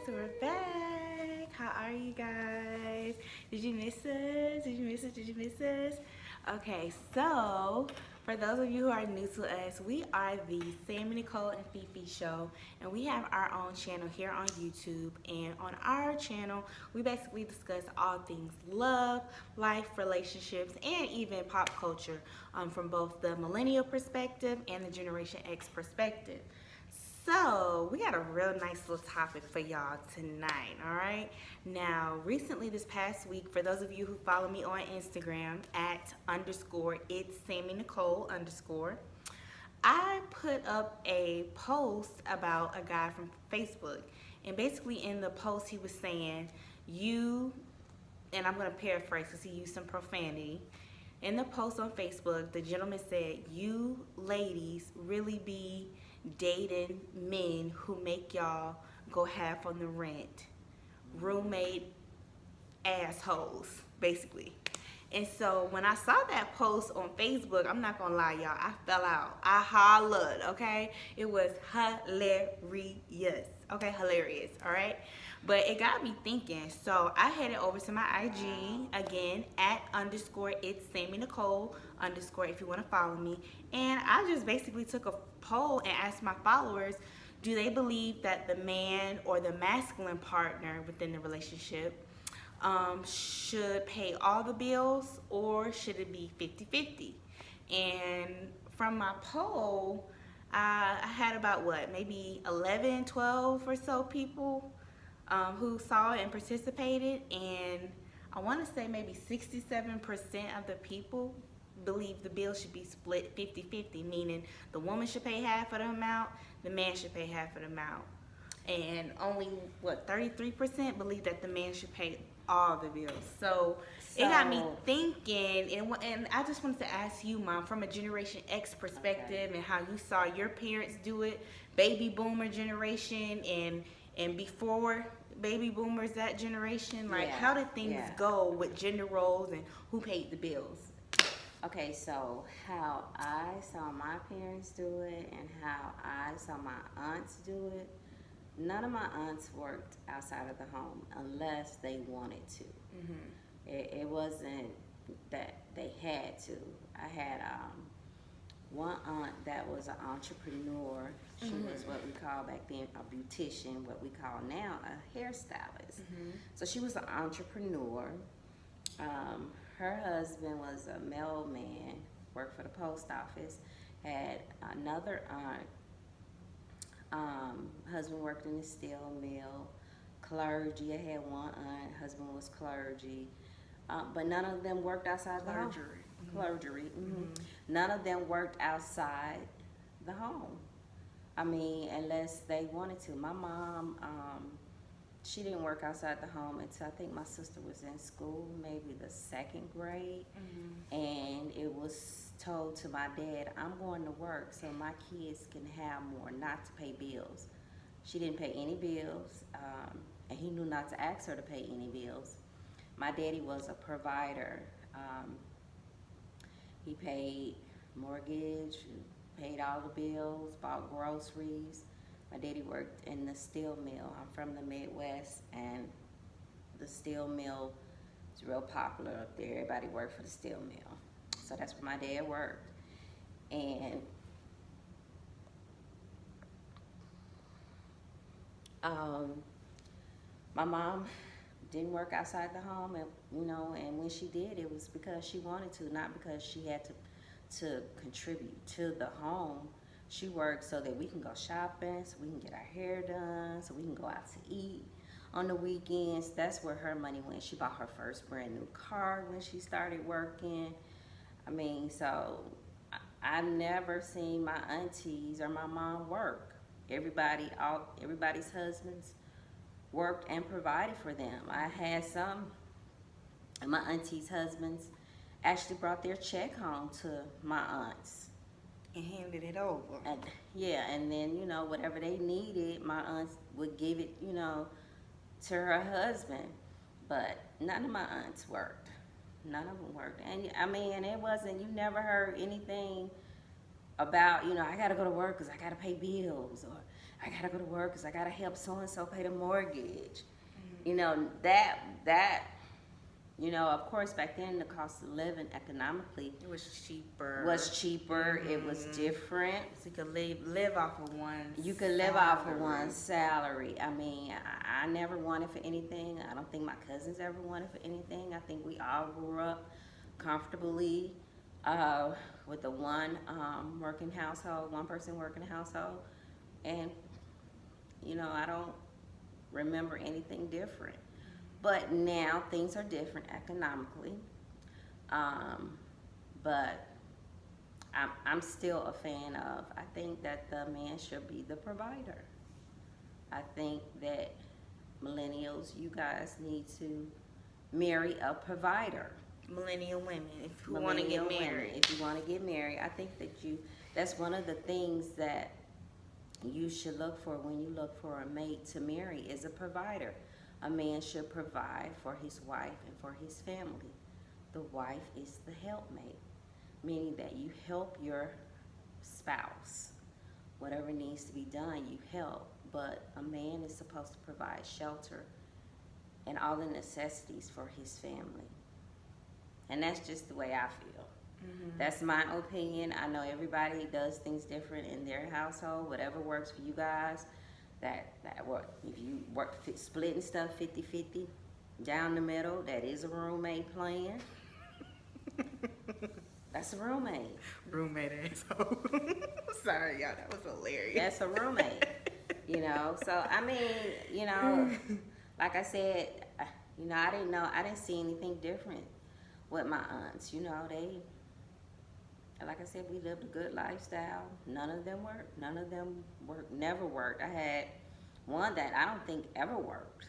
We're back. How are you guys? Did you miss us? Did you miss us? Did you miss us? Okay, so for those of you who are new to us, we are the Sammie, Nicole, and FeeFee show, and we have our own channel here on YouTube. And on our channel, we basically discuss all things love, life, relationships, and even pop culture from both the millennial perspective and the Generation X perspective. So, we got a real nice little topic for y'all tonight, all right? Now, recently this past week, for those of you who follow me on Instagram at underscore it's Sammie Nicole underscore, I put up a post about a guy from Facebook. And basically, in the post, he was saying, you, and I'm going to paraphrase because he used some profanity. In the post on Facebook, the gentleman said, you ladies really be dating men who make y'all go half on the rent. Roommate assholes, basically. And so when I saw that post on Facebook, I'm not gonna lie, y'all, I fell out. I hollered, okay? It was hilarious. Okay, hilarious, all right? But it got me thinking. So I headed over to my IG again at underscore it's Sammie Nicole underscore if you want to follow me. And I just basically took a poll and asked my followers, do they believe that the man or the masculine partner within the relationship should pay all the bills, or should it be 50-50? And from my poll, I had about what, maybe 11, 12 or so people who saw it and participated, and I want to say maybe 67% of the people believe the bill should be split 50-50, meaning the woman should pay half of the amount, the man should pay half of the amount. And only, what, 33% believe that the man should pay all the bills. So it got me thinking, and I just wanted to ask you, Mom, from a Generation X perspective, and how you saw your parents do it, baby boomer generation, and before baby boomers, that generation, like how did things go with gender roles and who paid the bills? Okay, so how I saw my parents do it and how I saw my aunts do it, none of my aunts worked outside of the home unless they wanted to. It wasn't that they had to. I had one aunt that was an entrepreneur. She was what we call back then a beautician, what we call now a hairstylist. So she was an entrepreneur. Her husband was a mailman, worked for the post office. Had another aunt, husband worked in the steel mill. Clergy, I had one aunt, husband was clergy. But none of them worked outside the home. Clergy. None of them worked outside the home. I mean, unless they wanted to. My mom, she didn't work outside the home until I think my sister was in school, maybe the second grade. And it was told to my dad, I'm going to work so my kids can have more, not to pay bills. She didn't pay any bills, and he knew not to ask her to pay any bills. My daddy was a provider. He paid mortgage, paid all the bills, bought groceries. My daddy worked in the steel mill. I'm from the Midwest, and the steel mill is real popular up there. Everybody worked for the steel mill. So that's where my dad worked. And my mom didn't work outside the home, and and when she did, it was because she wanted to, not because she had to contribute to the home. She worked so that we can go shopping, so we can get our hair done, so we can go out to eat on the weekends. That's where her money went. She bought her first brand new car when she started working. I mean, so I've never seen my aunties or my mom work. Everybody's husbands worked and provided for them. I had some of my aunties' husbands actually brought their check home to my aunts. And handed it over. And then, whatever they needed, my aunts would give it, to her husband. But none of my aunts worked. None of them worked. And I mean, it wasn't, you never heard anything about, I gotta go to work because I gotta pay bills, or I gotta go to work because I gotta help so and so pay the mortgage. That of course, back then the cost of living economically It was cheaper. It was different. So you could live off of one. You could live off of one salary. I mean, I never wanted for anything. I don't think my cousins ever wanted for anything. I think we all grew up comfortably with a one person working household. And, I don't remember anything different. But now things are different economically. But I'm still a fan of, I think that the man should be the provider. I think that millennials, you guys need to marry a provider. Millennial women, if you want to get married. If you want to get married, I think that that's one of the things that you should look for when you look for a mate to marry is a provider. A man should provide for his wife and for his family. The wife is the helpmate, meaning that you help your spouse. Whatever needs to be done, you help. But a man is supposed to provide shelter and all the necessities for his family. And that's just the way I feel. Mm-hmm. That's my opinion. I know everybody does things different in their household. Whatever works for you guys, that work. If you work splitting stuff 50-50 down the middle, that is a roommate plan. That's a roommate. Roommate asshole. Sorry, y'all. That was hilarious. That's a roommate. So I mean, like I said, I didn't see anything different with my aunts. They, like I said, we lived a good lifestyle. None of them worked. Never worked. I had one that I don't think ever worked.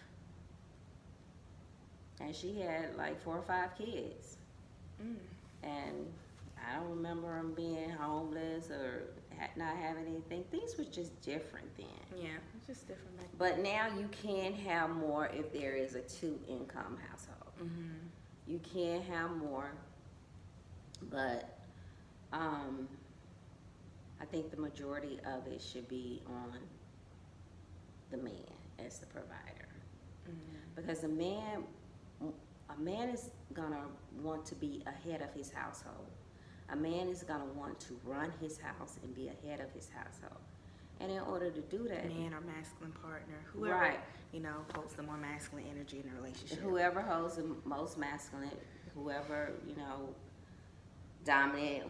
And she had like 4 or 5 kids. And I don't remember them being homeless or not having anything. Things were just different then. Yeah, it's just different back then. But now you can have more if there is a 2-income household. Mm-hmm. You can have more, but I think the majority of it should be on the man as the provider. Mm-hmm. Because a man is gonna want to be ahead of his household. A man is gonna want to run his house and be ahead of his household. And in order to do that, man or masculine partner, whoever holds the more masculine energy in the relationship. Whoever holds the most masculine, whoever dominant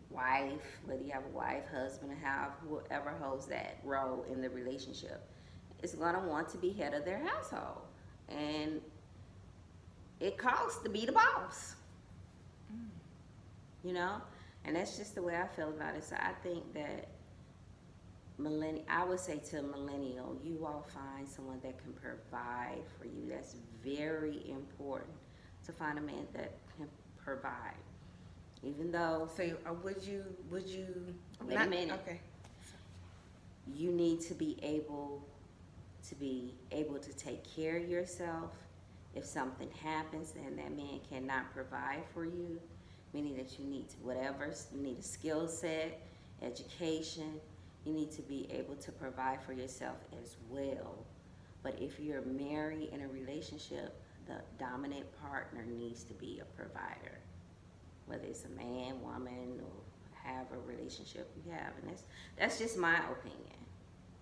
wife, whether you have a wife, husband, or whoever holds that role in the relationship, is gonna want to be head of their household, and it costs to be the boss. And that's just the way I feel about it. So I think that I would say to a millennial, you all find someone that can provide for you. That's very important, to find a man that can provide. Even though, so would you wait a minute. Okay. You need to be able to take care of yourself. If something happens and that man cannot provide for you, meaning that you need you need a skill set, education, you need to be able to provide for yourself as well. But if you're married in a relationship, the dominant partner needs to be a provider. Whether it's a man, woman, or however relationship you have. And that's just my opinion.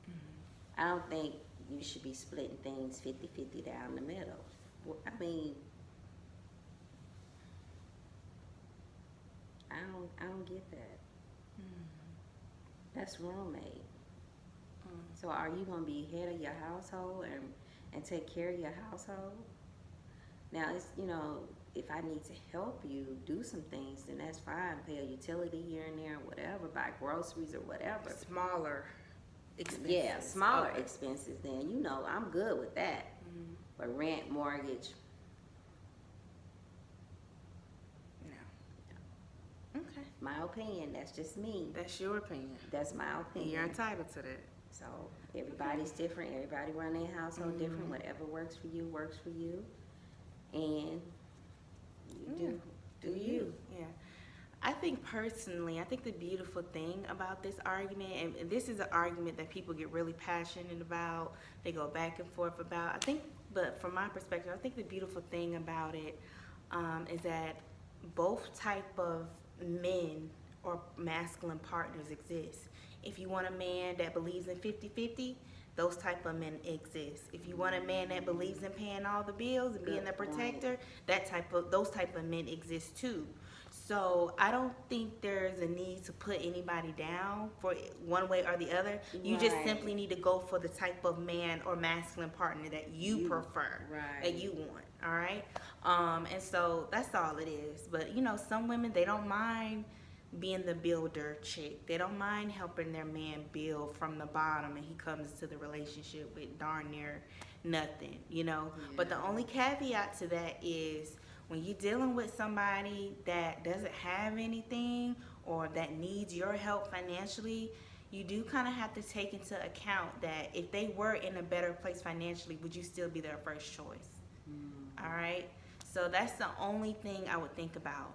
Mm-hmm. I don't think you should be splitting things 50-50 down the middle. I mean, I don't get that. That's roommate. So are you going to be head of your household and take care of your household? Now, it's, if I need to help you do some things, then that's fine. Pay a utility here and there, whatever, buy groceries or whatever. Smaller expenses. Yeah, smaller expenses, then, I'm good with that. Mm-hmm. But rent, mortgage, no. Okay. My opinion, that's just me. That's your opinion. That's my opinion. You're entitled to that. So everybody's different. Everybody run their household different. Whatever works for you, works for you. And you do you. Yeah. I think personally, I think the beautiful thing about this argument, and this is an argument that people get really passionate about, they go back and forth about. But from my perspective, I think the beautiful thing about it is that both type of men or masculine partners exist. If you want a man that believes in 50-50, those type of men exist. If you want a man that believes in paying all the bills and being the protector, those type of men exist too. So I don't think there's a need to put anybody down for one way or the other. You just simply need to go for the type of man or masculine partner that you prefer, that you want. All right. And so that's all it is. But you know, some women, they don't mind being the builder chick. They don't mind helping their man build from the bottom and he comes into the relationship with darn near nothing, you know. Yeah. But the only caveat to that is when you're dealing with somebody that doesn't have anything or that needs your help financially, you do kind of have to take into account that if they were in a better place financially, would you still be their first choice? All right. So that's the only thing I would think about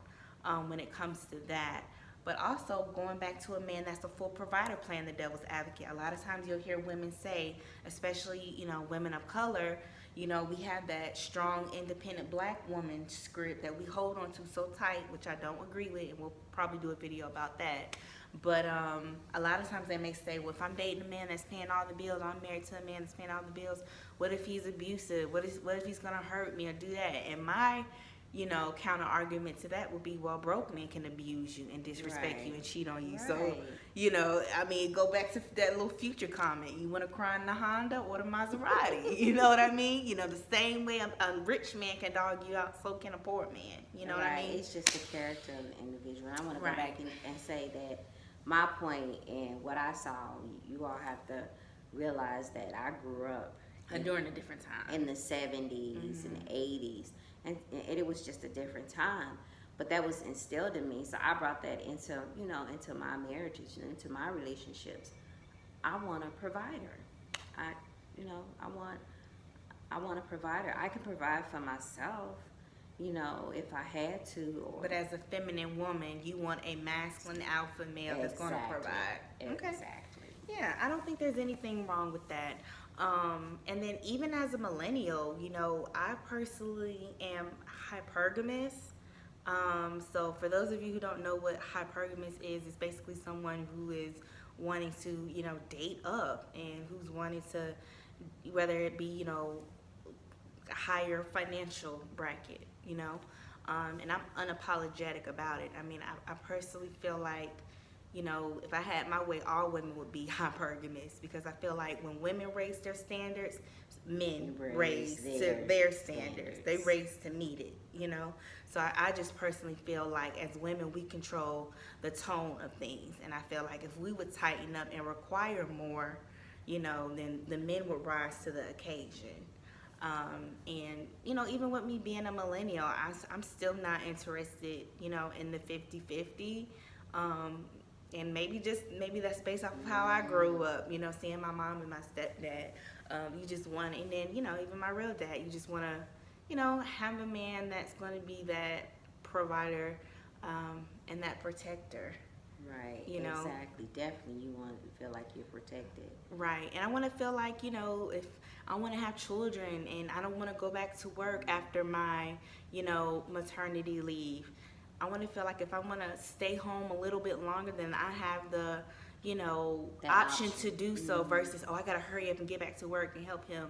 when it comes to that. But also going back to a man that's a full provider, playing the devil's advocate. A lot of times you'll hear women say, especially, you know, women of color, you know, we have that strong, independent black woman script that we hold on to so tight, which I don't agree with, and we'll probably do a video about that. But a lot of times they may say, well, if I'm dating a man that's paying all the bills, I'm married to a man that's paying all the bills, what if he's abusive? What if he's going to hurt me or do that? And my counter argument to that would be, well, broke men can abuse you and disrespect you and cheat on you. So, I mean, go back to that little Future comment. You want to cry in the Honda or the Maserati? You know what I mean? You know, the same way a rich man can dog you out, so can a poor man. You know what I mean? It's just the character of the individual. I want to go back and say that my point and what I saw, you all have to realize that I grew up during a different time. In the 70s and 80s. And it was just a different time, but that was instilled in me. So I brought that into my marriages, into my relationships. I want a provider. I want a provider. I can provide for myself, if I had to. But as a feminine woman, you want a masculine alpha male that's going to provide. Exactly. Yeah, I don't think there's anything wrong with that. And then even as a millennial, I personally am hypergamous. So for those of you who don't know what hypergamous is, it's basically someone who is wanting to, date up and who's wanting to, whether it be, a higher financial bracket, and I'm unapologetic about it. I mean, I personally feel like, if I had my way, all women would be hypergamous, because I feel like when women raise their standards, men raise to their standards. They raise to meet it, So I just personally feel like as women, we control the tone of things. And I feel like if we would tighten up and require more, then the men would rise to the occasion. And, even with me being a millennial, I'm still not interested, in the 50-50. And maybe that's based off of how I grew up, seeing my mom and my stepdad. You just want, and then, even my real dad, you just want to, have a man that's going to be that provider and that protector. Right, exactly. Definitely you want to feel like you're protected. Right, and I want to feel like, if I want to have children and I don't want to go back to work after my, maternity leave, I want to feel like if I want to stay home a little bit longer, then I have the, option to do so versus, I got to hurry up and get back to work and help him,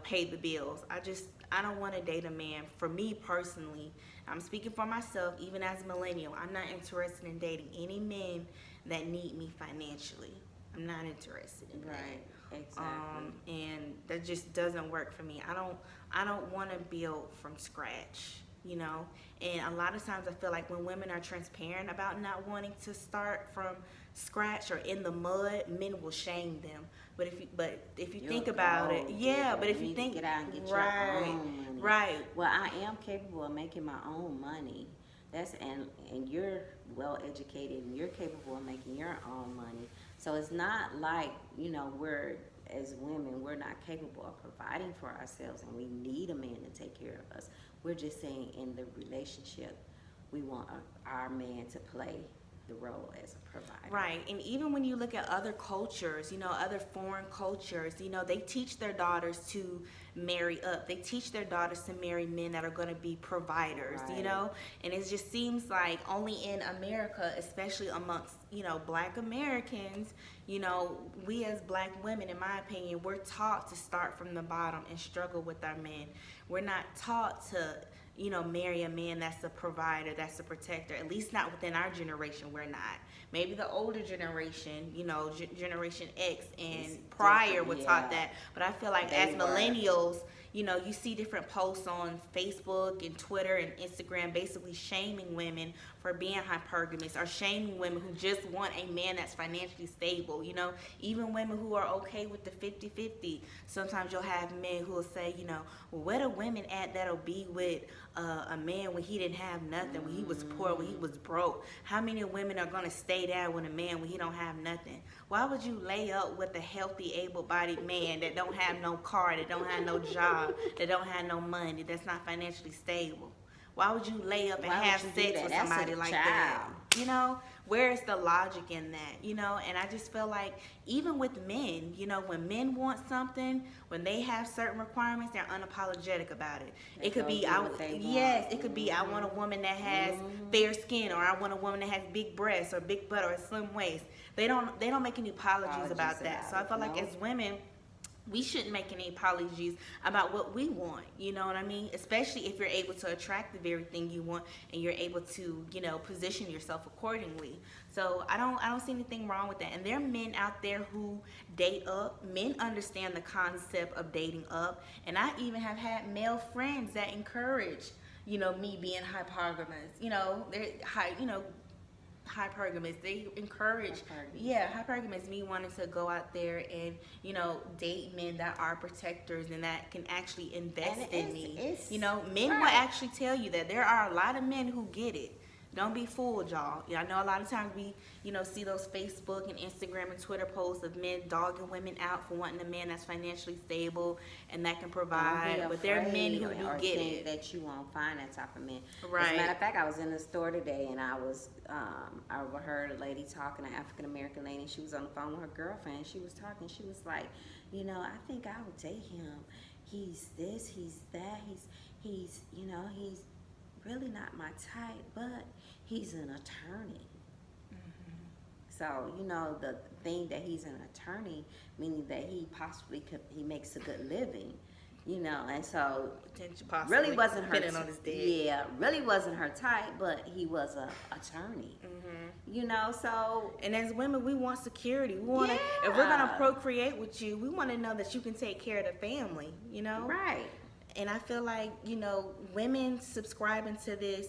pay the bills. I don't want to date a man. For me personally, I'm speaking for myself, even as a millennial, I'm not interested in dating any men that need me financially. I'm not interested in that. Right, exactly. And that just doesn't work for me. I don't want to build from scratch. And a lot of times I feel like when women are transparent about not wanting to start from scratch or in the mud, men will shame them. But if you think about it, but if you think, get out and get your own money. Right. Well, I am capable of making my own money. And you're well educated and you're capable of making your own money. So it's not like, we're as women, we're not capable of providing for ourselves and we need a man to take care of us. We're just saying in the relationship, we want our man to play the role as a provider. Right. And even when you look at other cultures, other foreign cultures, they teach their daughters to marry up. They teach their daughters to marry men that are going to be providers, Right. And it just seems like only in America, especially amongst, black Americans, we as black women, in my opinion, we're taught to start from the bottom and struggle with our men. We're not taught to marry a man that's a provider, that's a protector. At least not within our generation, we're not. Maybe the older generation, Generation X and It's prior were different, taught yeah. that. But I feel like They as were. millennials, you see different posts on Facebook and Twitter and Instagram basically shaming women for being hypergamous or shaming women who just want a man that's financially stable, even women who are okay with the 50-50. Sometimes you'll have men who will say, well, where the women at that'll be with a man when he didn't have nothing, when he was poor, when he was broke? How many women are going to stay there with a man when he don't have nothing? Why would you lay up with a healthy, able-bodied man that don't have no car, that don't have no job, that don't have no money, that's not financially stable? Why would you lay up and Why would have you do sex that? with That's somebody a like child. that? Where is the logic in that? And I just feel like even with men, when men want something, when they have certain requirements, they're unapologetic about it. They It could go be, do what they want. it could be, I want a woman that has fair skin, or I want a woman that has big breasts or big butt or a slim waist. They don't make any apologies about that. So I feel like as women, we shouldn't make any apologies about what we want, you know what I mean? Especially if you're able to attract the very thing you want and you're able to, position yourself accordingly. So I don't see anything wrong with that. And there are men out there who date up. Men understand the concept of dating up. And I even have had male friends that encourage, me being hypergamous. They're hypergamous. They encourage, hypergamous, me wanting to go out there and, date men that are protectors and that can actually invest in me. Men will actually tell you that. There are a lot of men who get it. Don't be fooled, y'all. I know a lot of times we, see those Facebook and Instagram and Twitter posts of men dogging women out for wanting a man that's financially stable and that can provide. But there are men who do get it. That you won't find that type of man. Right. As a matter of fact, I was in the store today and I overheard a lady talking, an African American lady. She was on the phone with her girlfriend. She was talking. She was like, I think I would date him. He's this, he's that. He's really not my type, but he's an attorney. So, the thing that he's an attorney, meaning that he makes a good living, and so really wasn't her on his dad. really wasn't her type, but he was a attorney. So. And as women, we want security. We want to, if we're gonna procreate with you, we want to know that you can take care of the family. Right. And I feel like, women subscribing to this,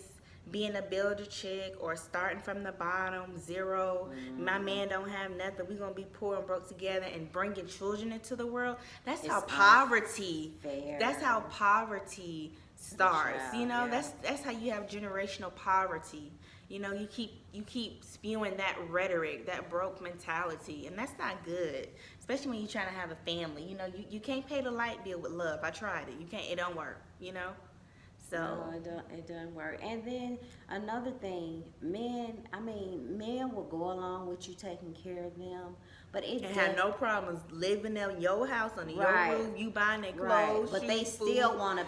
being a builder chick or starting from the bottom, zero, my man don't have nothing, we gonna be poor and broke together, and bringing children into the world, that's how poverty starts. That's how you have generational poverty. You keep spewing that rhetoric, that broke mentality, and that's not good. Especially when you're trying to have a family. You can't pay the light bill with love. I tried it. It don't work. So no, it doesn't work. And then another thing, men will go along with you taking care of them, but it have no problems living in your house under your roof, you buying their clothes, right. But they still want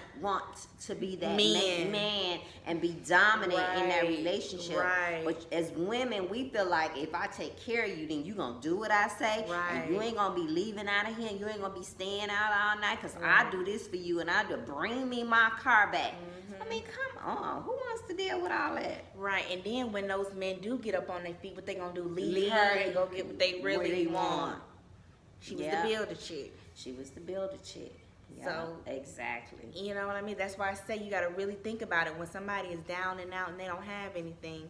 to be that man and be dominant in that relationship. Right. But as women, we feel like if I take care of you, then you gonna do what I say. Right. And you ain't gonna be leaving out of here. And you ain't gonna be staying out all night because I do this for you and I do bring me my car back. I mean, come on. Who wants to deal with all that? Right. And then when those men do get up on their feet, what they gonna do? Leave her and go get what they really want. She was the builder chick. She was the builder chick. Yeah, so exactly. You know what I mean? That's why I say you got to really think about it. When somebody is down and out and they don't have anything,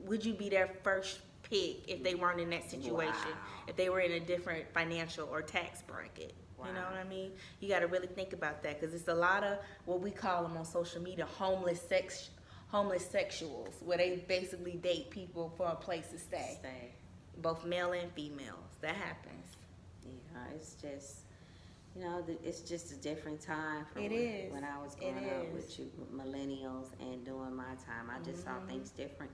would you be their first pick if they weren't in that situation? Wow. If they were in a different financial or tax bracket? Wow. You know what I mean? You got to really think about that, because it's a lot of what we call them on social media homeless sexuals, where they basically date people for a place to stay. Both male and females. That happens. Yeah, it's just, You know, it's just a different time from It is. when I was It growing up is. with you millennials and doing my time. I just saw things different,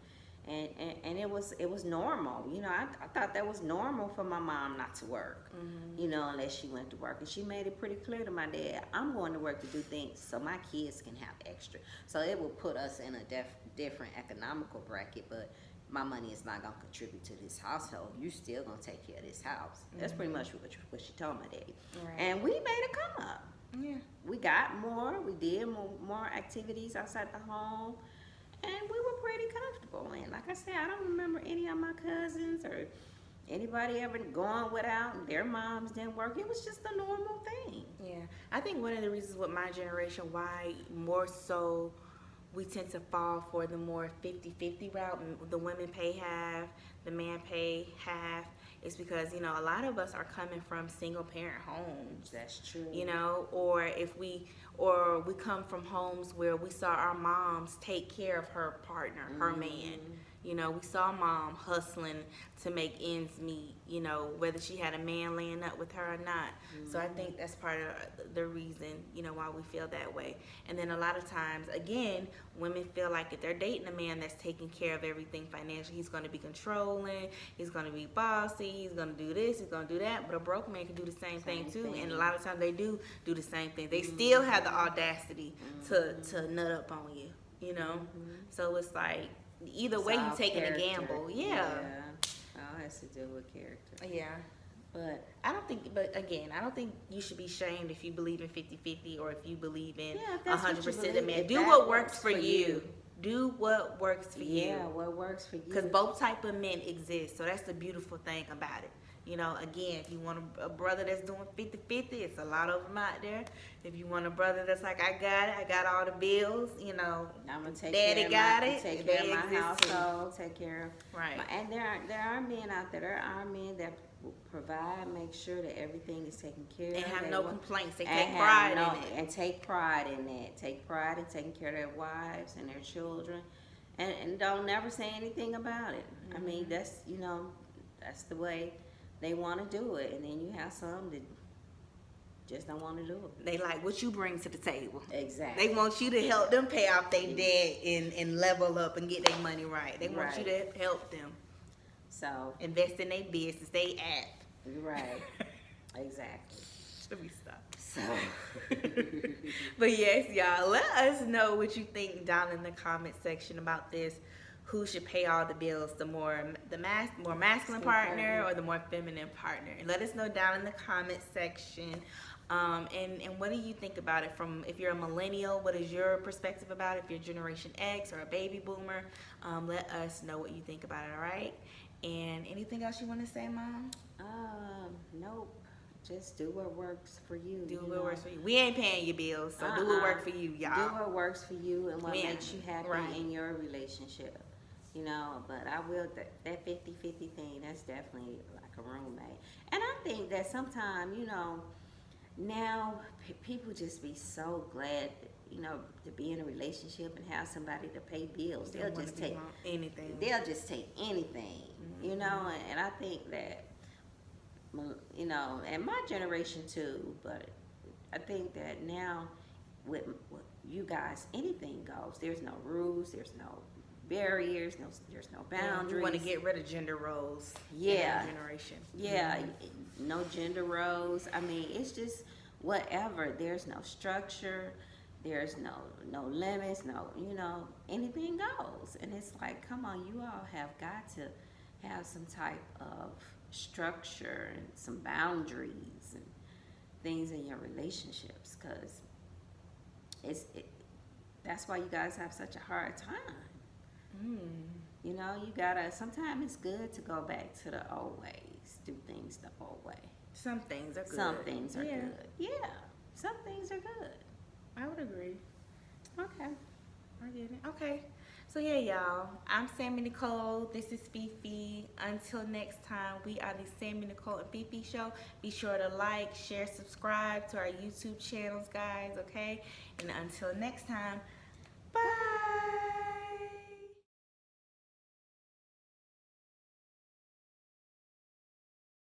and it was normal. You know, I thought that was normal for my mom not to work. You know, unless she went to work, and she made it pretty clear to my dad, I'm going to work to do things so my kids can have extra. So it will put us in a different economical bracket, but my money is not gonna contribute to this household. You still gonna take care of this house. That's pretty much what she told my daddy. Right. And we made a come up. Yeah. We got more. We did more activities outside the home, and we were pretty comfortable. And like I said, I don't remember any of my cousins or anybody ever going without. Their moms didn't work. It was just a normal thing. Yeah. I think one of the reasons with my generation why more so we tend to fall for the more 50-50 route. The women pay half, the man pay half. It's because, you know, a lot of us are coming from single parent homes. That's true. You know, or we come from homes where we saw our moms take care of her partner, her man. You know, we saw mom hustling to make ends meet, you know, whether she had a man laying up with her or not. So I think that's part of the reason, you know, why we feel that way. And then a lot of times, again, women feel like if they're dating a man that's taking care of everything financially, he's going to be controlling, he's going to be bossy, he's going to do this, he's going to do that. But a broke man can do the same thing too. And a lot of times they do the same thing. They still have the audacity to nut up on you, you know. So it's like, either way, you taking a gamble. Yeah. All has to do with character. Yeah. But I don't think you should be shamed if you believe in 50-50 or if you believe in if that's what you 100% of believe, men. if Do that what works for you. Do what works for you. yeah, what works for you. Because both type of men exist. So that's the beautiful thing about it. You know, again, if you want a brother that's doing 50-50, it's a lot of them out there. If you want a brother that's like, I got all the bills, you know, I'm gonna take daddy care got of it. take care of my exist too. household, take care of Right. and there are men out there. There are men that provide, make sure that everything is taken care And of. have They no want- complaints. They and take have pride no- in it. And take pride in that. Take pride in taking care of their wives and their children, and don't never say anything about it. I mean, that's, you know, that's the way they want to do it. And then you have some that just don't want to do it. They like what you bring to the table. Exactly. They want you to help them pay off their debt and level up and get their money right. They want you Right. to help them So invest in their business, they app. you're right. Exactly. Let me stop. So But yes, y'all, let us know what you think down in the comment section about this. Who should pay all the bills? The more masculine partner or the more feminine partner? And let us know down in the comment section. And what do you think about it? From if you're a millennial, what is your perspective about it? If you're Generation X or a baby boomer, let us know what you think about it. All right. And anything else you want to say, Mom? nope. Just do what works for you. Do what works for you. We ain't paying your bills, so do what works for you, y'all. Do what works for you and what Yeah. makes you happy Right. in your relationship. You know, but I will, that 50-50 thing, that's definitely like a roommate. And I think that sometimes, you know, now people just be so glad, you know, to be in a relationship and have somebody to pay bills. They They'll wanna just be take on anything. They'll just take anything, you know, and I think that, you know, and my generation too, but I think that now with you guys, anything goes. There's no rules, there's no barriers, there's no boundaries. We want to get rid of gender roles. Yeah. In our generation. Yeah, no gender roles. I mean, it's just whatever. There's no structure. There's no limits. No, you know, anything goes. And it's like, come on, you all have got to have some type of structure and some boundaries and things in your relationships, because that's why you guys have such a hard time. You know, you gotta, sometimes it's good to go back to the old ways, do things the old way. Some things are good. Some things are Yeah. good. Yeah, some things are good. I would agree. Okay. I get it. Okay. So yeah, y'all. I'm Sammie Nicole. This is FeeFee. Until next time, we are the Sammie Nicole and FeeFee Show. Be sure to like, share, subscribe to our YouTube channels, guys. Okay. And until next time,